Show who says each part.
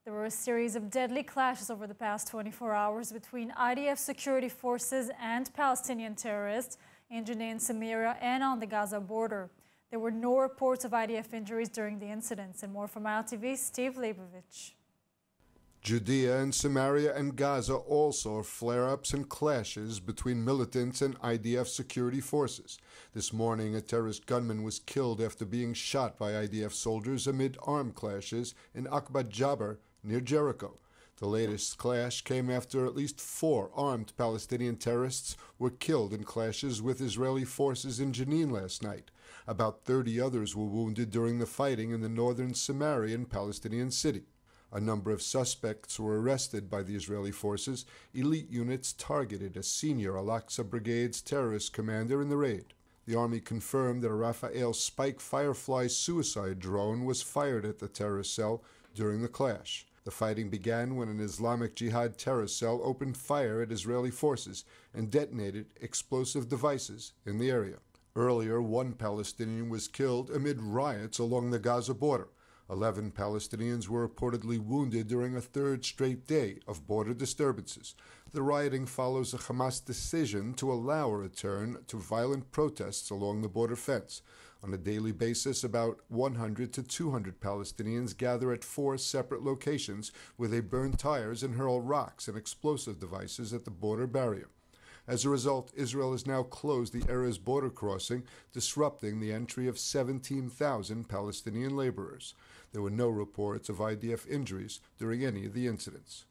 Speaker 1: There were a series of deadly clashes over the past 24 hours between IDF security forces and Palestinian terrorists in Judea and Samaria and on the Gaza border. There were no reports of IDF injuries during the incidents. And more from ILTV, Steve Leibovich.
Speaker 2: Judea and Samaria and Gaza all saw flare-ups and clashes between militants and IDF security forces. This morning, a terrorist gunman was killed after being shot by IDF soldiers amid armed clashes in Akbat Jabbar near Jericho. The latest clash came after at least 4 armed Palestinian terrorists were killed in clashes with Israeli forces in Jenin last night. About 30 others were wounded during the fighting in the northern Samarian Palestinian city. A number of suspects were arrested by the Israeli forces. Elite units targeted a senior Al-Aqsa Brigade's terrorist commander in the raid. The army confirmed that a Rafael Spike Firefly suicide drone was fired at the terrorist cell during the clash. The fighting began when an Islamic Jihad terrorist cell opened fire at Israeli forces and detonated explosive devices in the area. Earlier, 1 Palestinian was killed amid riots along the Gaza border. 11 Palestinians were reportedly wounded during a 3rd straight day of border disturbances. The rioting follows a Hamas decision to allow a return to violent protests along the border fence. On a daily basis, about 100 to 200 Palestinians gather at 4 separate locations where they burn tires and hurl rocks and explosive devices at the border barrier. As a result, Israel has now closed the Erez border crossing, disrupting the entry of 17,000 Palestinian laborers. There were no reports of IDF injuries during any of the incidents.